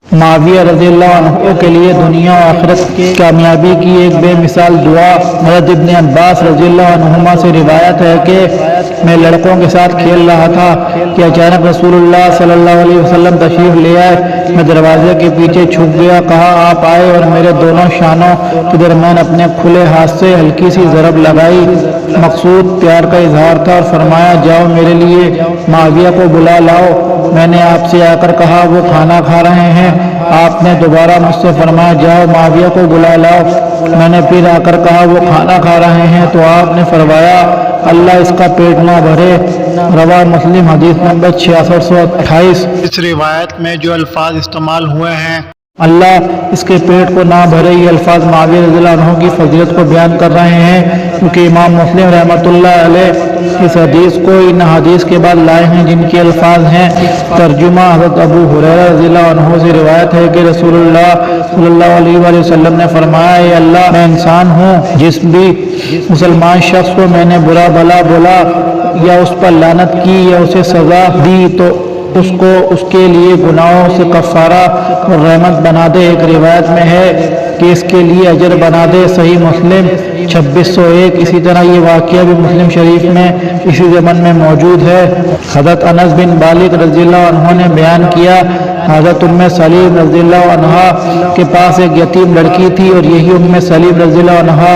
معاویہ رضی اللہ عنہ کے لیے دنیا و آخرت کی کامیابی کی ایک بے مثال دعا۔ حضرت ابن عباس رضی اللہ عنہما سے روایت ہے کہ میں لڑکوں کے ساتھ کھیل رہا تھا کہ اچانک رسول اللہ صلی اللہ علیہ وسلم تشریف لے آئے۔ میں دروازے کے پیچھے چھپ گیا، کہا آپ آئے، اور میرے دونوں شانوں کے درمیان اپنے کھلے ہاتھ سے ہلکی سی ضرب لگائی۔ مقصود پیار کا اظہار تھا، اور فرمایا جاؤ میرے لیے معاویہ کو بلا لاؤ، میں نے آپ سے آ کر کہا وہ کھانا کھا رہے ہیں۔ آپ نے دوبارہ مجھ سے فرمایا جاؤ معاویہ کو بلا لاؤ، میں نے پھر آ کر کہا وہ کھانا کھا رہے ہیں، تو آپ نے فرمایا اللہ اس کا پیٹ نہ بھرے۔ رواہ مسلم، حدیث نمبر 6628۔ اس روایت میں جو الفاظ استعمال ہوئے ہیں اللہ اس کے پیٹ کو نہ بھرے، یہ الفاظ معاویہ رضی اللہ عنہ کی فضیلت کو بیان کر رہے ہیں، کیونکہ امام مسلم رحمۃ اللہ علیہ اس حدیث کو ان حدیث کے بعد لائے ہیں جن کے الفاظ ہیں۔ ترجمہ: حضرت ابو ہریرہ رضی اللہ عنہ سے روایت ہے کہ رسول اللہ صلی اللہ علیہ وآلہ وسلم نے فرمایا اے اللہ، میں انسان ہوں، جس بھی مسلمان شخص کو میں نے برا بھلا بولا یا اس پر لعنت کی یا اسے سزا دی تو اس کو اس کے لیے گناہوں سے کفارہ اور رحمت بنا دے۔ ایک روایت میں ہے کہ اس کے لیے اجر بنا دے۔ صحیح مسلم 2601۔ اسی طرح یہ واقعہ بھی مسلم شریف میں اسی زمن میں موجود ہے۔ حضرت انس بن مالک رضی اللہ عنہ نے بیان کیا، حضرت ام سلیم رضی اللہ عنہا کے پاس ایک یتیم لڑکی تھی، اور یہی ام سلیم رضی اللہ عنہا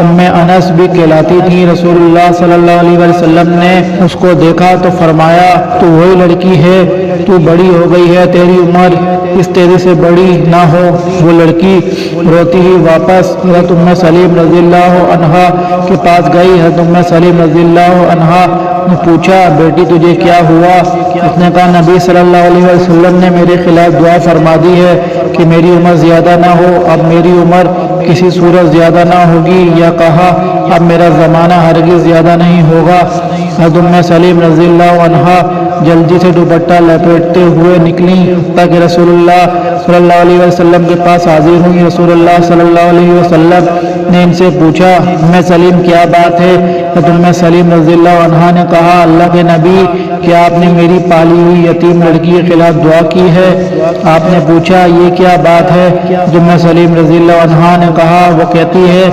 ام انس بھی کہلاتی تھی۔ رسول اللہ صلی اللہ علیہ وسلم نے اس کو دیکھا تو فرمایا تو وہی لڑکی ہے، تو بڑی ہو گئی ہے، تیری عمر اس تیزی سے بڑی نہ ہو۔ وہ لڑکی روتی ہی واپس حضرت ام سلیم رضی اللہ عنہا کے پاس گئی۔ حضرت ام سلیم رضی اللہ عنہا نے پوچھا بیٹی تجھے کیا ہوا؟ اس نے کہا نبی صلی اللہ علیہ وسلم نے میرے خلاف دعا فرما دی ہے کہ میری عمر زیادہ نہ ہو، اب میری عمر کسی صورت زیادہ نہ ہوگی، یا کہا اب میرا زمانہ ہرگز زیادہ نہیں ہوگا۔ حضرت ام سلیم رضی اللہ عنہا جلدی سے دوپٹہ لپیٹتے ہوئے نکلیں تاکہ رسول اللہ صلی اللہ علیہ وسلم کے پاس حاضر ہوئی۔ رسول اللہ صلی اللہ علیہ وسلم نے ان سے پوچھا ام سلیم کیا بات ہے؟ حضرت ام سلیم رضی اللہ عنہا نے کہا اللہ کے نبی، کیا آپ نے میری پالی ہوئی یتیم لڑکی کے خلاف دعا کی ہے؟ آپ نے پوچھا یہ کیا بات ہے؟ ام سلیم رضی اللہ عنہا نے کہا وہ کہتی ہے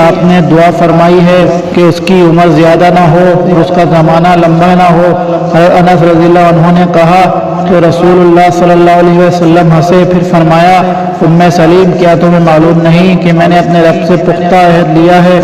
آپ نے دعا فرمائی ہے کہ اس کی عمر زیادہ نہ ہو اور اس کا زمانہ لمبا نہ ہو۔ انس رضی اللہ عنہ نے کہا کہ رسول اللہ صلی اللہ علیہ وسلم ہنسے، پھر فرمایا ام سلیم کیا تمہیں معلوم نہیں کہ میں نے اپنے رب سے پختہ عہد لیا ہے؟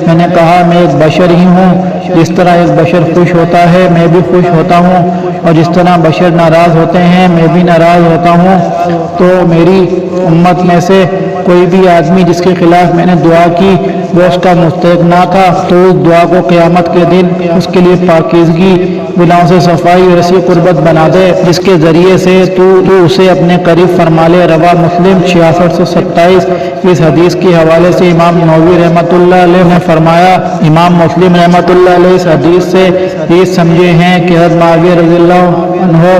میں نے کہا میں ایک بشر ہی ہوں، جس طرح ایک بشر خوش ہوتا ہے میں بھی خوش ہوتا ہوں، اور جس طرح بشر ناراض ہوتے ہیں میں بھی ناراض ہوتا ہوں۔ تو میری امت میں سے کوئی بھی آدمی جس کے خلاف میں نے دعا کی وہ اس کا مستحق نہ تھا، تو اس دعا کو قیامت کے دن اس کے لیے پاکیزگی، گناہوں سے صفائی اور ایسی قربت بنا دے جس کے ذریعے سے تو اسے اپنے قریب فرما لے۔ رواہ مسلم 6627۔ اس حدیث کے حوالے سے امام نووی رحمۃ اللہ علیہ نے فرمایا، امام مسلم رحمۃ اللہ علیہ اس حدیث سے یہ سمجھے ہیں کہ حضرت معاویہ رضی اللہ عنہ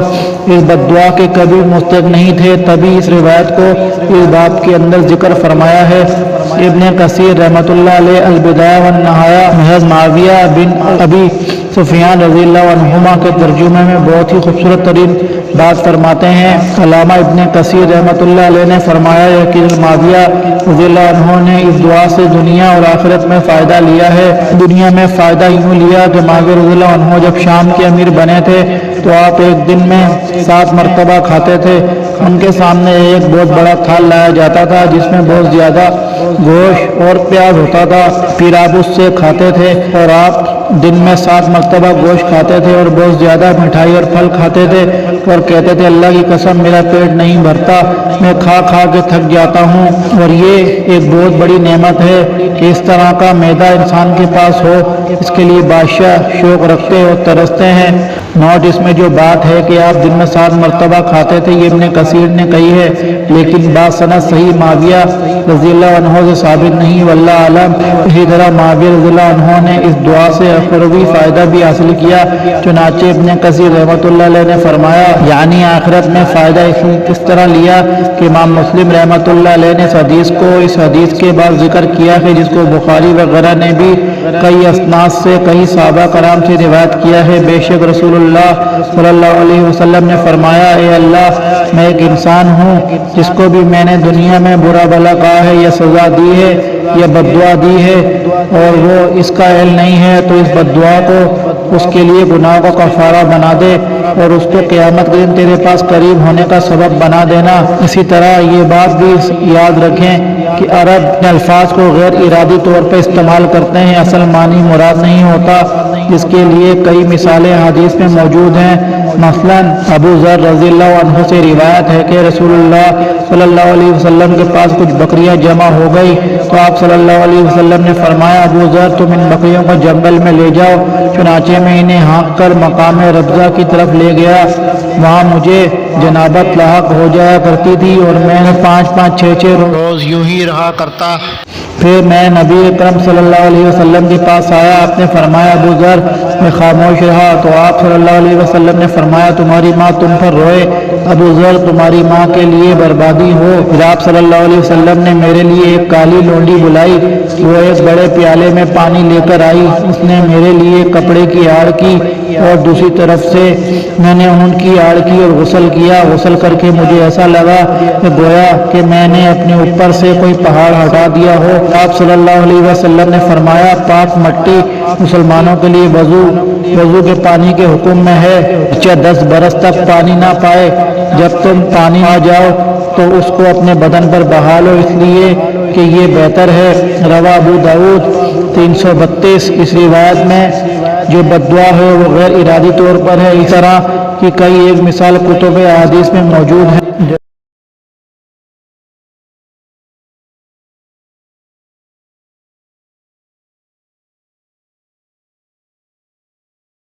اس بد دعا کے کبھی مستحق نہیں تھے، تبھی اس روایت کو اس باب کے اندر ذکر فرمایا ہے۔ ابن کثیر رحمۃ اللہ علیہ البدایہ والنہایہ حضرت معاویہ بن ابی سفیان رضی اللہ عنہما کے ترجمے میں بہت ہی خوبصورت ترین بات فرماتے ہیں۔ علامہ ابن کثیر رحمۃ اللہ علیہ نے فرمایا ہے کہ معاویہ رضی اللہ عنہ نے اس دعا سے دنیا اور آخرت میں فائدہ لیا ہے۔ دنیا میں فائدہ یوں لیا کہ معاویہ رضی اللہ عنہ جب شام کے امیر بنے تھے تو آپ ایک دن میں 7 مرتبہ کھاتے تھے۔ ان کے سامنے ایک بہت بڑا تھال لایا جاتا تھا جس میں بہت زیادہ گوشت اور پیاز ہوتا تھا، پھر آپ اس سے کھاتے تھے، اور آپ دن میں 7 مرتبہ گوشت کھاتے تھے اور بہت زیادہ مٹھائی اور پھل کھاتے تھے، اور کہتے تھے اللہ کی قسم میرا پیٹ نہیں بھرتا، میں کھا کھا کے تھک جاتا ہوں۔ اور یہ ایک بہت بڑی نعمت ہے کہ اس طرح کا معدہ انسان کے پاس ہو، اس کے لیے بادشاہ شوق رکھتے اور ترستے ہیں۔ نوٹ اس میں جو بات ہے کہ آپ دن میں 7 مرتبہ کھاتے تھے یہ ابن کثیر نے کہی ہے، لیکن بات سند صحیح معاویہ رضی اللہ عنہ سے ثابت نہیں، واللہ عالم۔ اسی طرح معاویہ رضی اللہ عنہ نے اس دعا سے اخروی فائدہ بھی حاصل کیا، چنانچہ ابن کثیر رحمۃ اللہ علیہ نے فرمایا یعنی آخرت میں فائدہ اس طرح لیا کہ امام مسلم رحمۃ اللہ علیہ نے اس حدیث کے بعد ذکر کیا ہے، جس کو بخاری وغیرہ نے بھی کئی اسناد سے کئی صحابہ کرام سے روایت کیا ہے، بے شک رسول اللہ صلی اللہ علیہ وسلم نے فرمایا، اے اللہ، میں ایک انسان ہوں جس کو بھی میں نے دنیا میں برا بھلا کہا ہے یا سزا دی ہے یا بددعا دی ہے اور وہ اس کا اہل نہیں ہے، تو اس بددعا کو اس کے لیے گناہ کا کفارہ بنا دے اور اس کو قیامت کے دن تیرے پاس قریب ہونے کا سبب بنا دینا۔ اسی طرح یہ بات بھی یاد رکھیں کہ عرب اپنے الفاظ کو غیر ارادی طور پر استعمال کرتے ہیں، اصل معنی مراد نہیں ہوتا، اس کے لیے کئی مثالیں حدیث میں موجود ہیں۔ مثلا ابو ذر رضی اللہ عنہ سے روایت ہے کہ رسول اللہ صلی اللہ علیہ وسلم کے پاس کچھ بکریاں جمع ہو گئی تو آپ صلی اللہ علیہ وسلم نے فرمایا، ابو ذر تم ان بکریوں کو جنگل میں لے جاؤ۔ چنانچہ میں انہیں ہانک کر مقام ربضہ کی طرف لے گیا، وہاں مجھے جنابت لاحق ہو جایا کرتی تھی اور میں نے 5-6 روز یوں ہی رہا کرتا۔ پھر میں نبی اکرم صلی اللہ علیہ وسلم کے پاس آیا، آپ نے فرمایا ابو ذر میں خاموش رہا تو آپ صلی اللہ علیہ وسلم نے فرمایا، تمہاری ماں تم پر روئے، ابو ذر تمہاری ماں کے لیے بربادی ہو۔ پھر آپ صلی اللہ علیہ وسلم نے میرے لیے ایک کالی لونڈی بلائی، وہ ایک بڑے پیالے میں پانی لے کر آئی، اس نے میرے لیے کپڑے کی آڑ کی اور دوسری طرف سے میں نے ان کی آڑ کی اور غسل کیا۔ غسل کر کے مجھے ایسا لگا کہ گویا کہ میں نے اپنے اوپر سے کوئی پہاڑ ہٹا دیا ہو۔ آپ صلی اللہ علیہ وسلم نے فرمایا، پاک مٹی مسلمانوں کے لیے وضو کے پانی کے حکم میں ہے، 10 برس تک پانی نہ پائے، جب تم پانی آ جاؤ تو اس کو اپنے بدن پر بہا لو، اس لیے کہ یہ بہتر ہے۔ رواہ ابو داؤد 332۔ اس روایت میں جو بددعا ہے وہ غیر ارادی طور پر ہے، اس طرح کی کئی ایک مثال کتب احادیث میں موجود ہے۔